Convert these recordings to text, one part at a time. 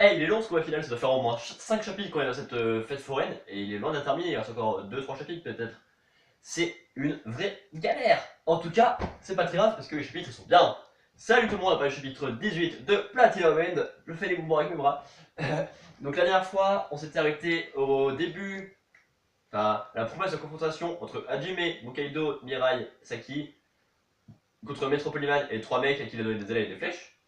il est long ce combat final, ça doit faire au moins 5 chapitres quand il y a cette fête foraine, et il est loin d'être terminé, il reste encore 2-3 chapitres peut-être. C'est une vraie galère. En tout cas, c'est pas très grave parce que les chapitres sont bien. Salut tout le monde, après le chapitre 18 de Platinum End. Je fais les mouvements avec mes bras. Donc la dernière fois, on s'était arrêté au début, enfin la promesse de confrontation entre Hajime, Mukaido, Mirai, Saki contre Maître Polyman et 3 mecs à qui il a donné des ailes et des flèches.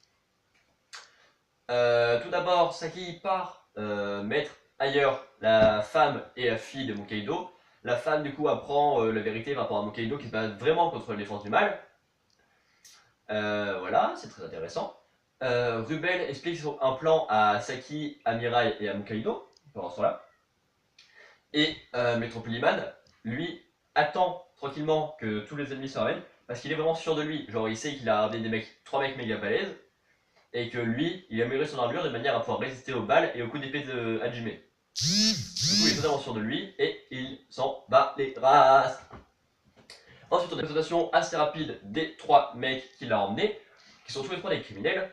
Tout d'abord, Saki part mettre ailleurs la femme et la fille de Mukaido. La femme du coup apprend la vérité par rapport à Mukaido qui se bat vraiment contre la défense du mal. Voilà, c'est très intéressant. Rubel explique un plan à Saki, à Mirai et à Mukaido pendant ce temps-là. Et Maître Polyman, lui, attend tranquillement que tous les ennemis se ramènent parce qu'il est vraiment sûr de lui. Genre, il sait qu'il a ramené des mecs, 3 mecs méga balèzes et que lui, il a amélioré son armure de manière à pouvoir résister aux balles et aux coups d'épée de Hajime. Du coup, il est totalement sûr de lui et il s'en bat les races. Ensuite, on a une présentation assez rapide des 3 mecs qu'il a emmenés, qui sont tous les 3 des criminels.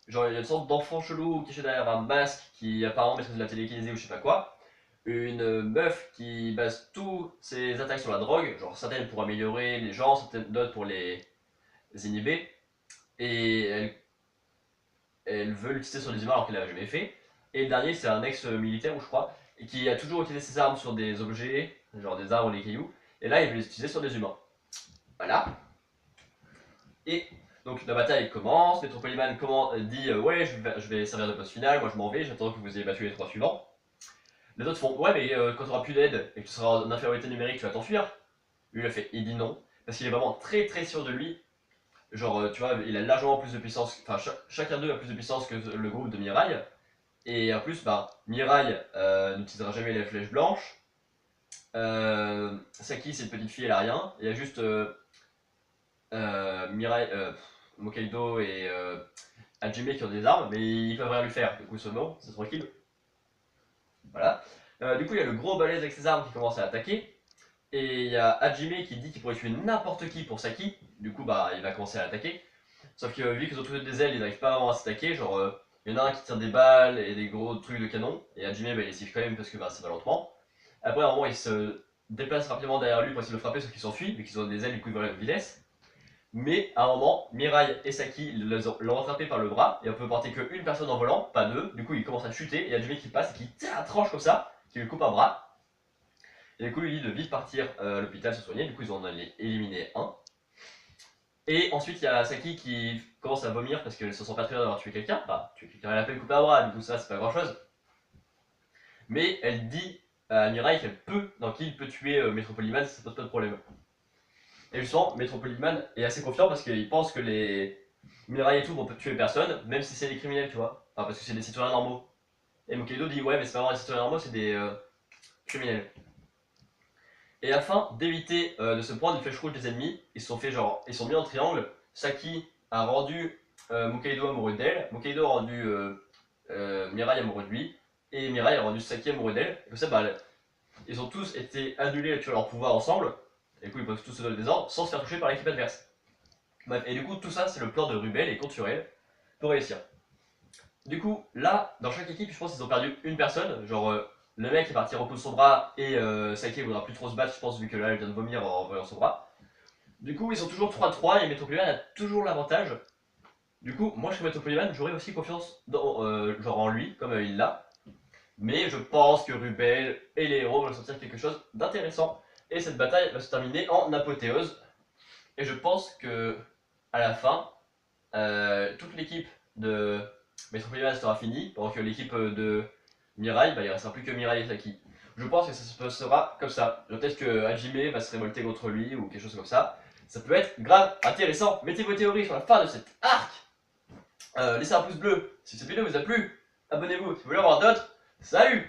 Genre, il y a une sorte d'enfant chelou caché derrière un masque qui apparemment maîtrise la télékinésie ou je sais pas quoi. Une meuf qui base tous ses attaques sur la drogue, genre certaines pour améliorer les gens, certaines d'autres pour les inhiber. Et elle veut l'utiliser sur des humains alors qu'elle l'a jamais fait. Et le dernier, c'est un ex-militaire, je crois, et qui a toujours utilisé ses armes sur des objets, genre des arbres ou des cailloux. Et là, il veut les utiliser sur des humains. Voilà. Et donc la bataille commence, Maître Polyman dit ouais, je vais servir de boss final, moi je m'en vais, j'attends que vous ayez battu les 3 suivants. Les autres font ouais, mais quand tu auras plus d'aide et que tu seras en infériorité numérique, tu vas t'enfuir. Lui, il dit non, parce qu'il est vraiment très très sûr de lui. Genre, tu vois, il a largement plus de puissance, enfin, chacun d'eux a plus de puissance que le groupe de Mirai. Et en plus, bah, Mirai n'utilisera jamais les flèches blanches. Saki, c'est une petite fille, elle a rien. Il y a juste Mirai, Mokaido et Hajime qui ont des armes, mais ils peuvent rien lui faire. Du coup, c'est tranquille. Voilà. Du coup, il y a le gros balèze avec ses armes qui commence à attaquer. Et il y a Hajime qui dit qu'il pourrait tuer n'importe qui pour Saki. Du coup, bah, il va commencer à attaquer. Sauf que vu qu'ils ont tous des ailes, ils n'arrivent pas vraiment à s'attaquer. Genre, il y en a un qui tire des balles et des gros trucs de canon. Et Hajime, bah, il esquive quand même parce que bah, ça va lentement. Après, à un moment, il se déplace rapidement derrière lui pour essayer de le frapper, sauf qu'il s'enfuit, vu qu'ils ont des ailes, du coup, ils volent avec vitesse. Mais à un moment, Mirai et Saki l'ont rattrapé par le bras, et on peut porter qu'une personne en volant, pas deux. Du coup, il commence à chuter, et il y a Hajime qui passe et qui tire la tranche comme ça, qui lui coupe un bras. Et du coup, lui dit de vite partir à l'hôpital se soigner. Du coup, ils en ont éliminé un. Et ensuite, il y a Saki qui commence à vomir parce qu'elle se sent pas très bien d'avoir tué quelqu'un. Bah, tuer quelqu'un, elle a fait couper un bras, du coup, ça, c'est pas grand chose. Mais elle dit à Mirai qu'il peut tuer Maître Polyman si ça pose pas de problème. Et justement, Maître Polyman est assez confiant parce qu'il pense que les Mirai et tout vont tuer personne, même si c'est des criminels, tu vois. Enfin, parce que c'est des citoyens normaux. Et Mokaido dit ouais, mais c'est pas vraiment des citoyens normaux, c'est des criminels. Et afin d'éviter de se prendre une flèche rouge des ennemis, ils sont mis en triangle. Saki a rendu Mukaido amoureux d'elle, Mukaido a rendu Mirai amoureux de lui, et Mirai a rendu Saki amoureux d'elle. Et comme ça, bah, ils ont tous été annulés tu vois, leur pouvoir ensemble, et du coup ils peuvent tous se donner des ordres sans se faire toucher par l'équipe adverse. Bref, et du coup tout ça c'est le plan de Rubel et compte sur elle pour réussir. Du coup là, dans chaque équipe je pense qu'ils ont perdu une personne, genre le mec est parti reposer son bras et Saki voudra plus trop se battre, je pense, vu que là elle vient de vomir en voyant son bras. Du coup, ils sont toujours 3-3 et Metropoliman a toujours l'avantage. Du coup, moi je serais Metropoliman, j'aurais aussi confiance genre en lui, comme il l'a. Mais je pense que Rubel et les héros vont sortir quelque chose d'intéressant. Et cette bataille va se terminer en apothéose. Et je pense que à la fin, toute l'équipe de Metropoliman sera finie, pendant que l'équipe de Mirai, bah, il ne restera plus que Mirai et Saki. Je pense que ça se passera comme ça. Peut-être que Hajime va se révolter contre lui ou quelque chose comme ça. Ça peut être grave intéressant. Mettez vos théories sur la fin de cet arc. Laissez un pouce bleu si cette vidéo vous a plu. Abonnez-vous si vous voulez en voir d'autres. Salut!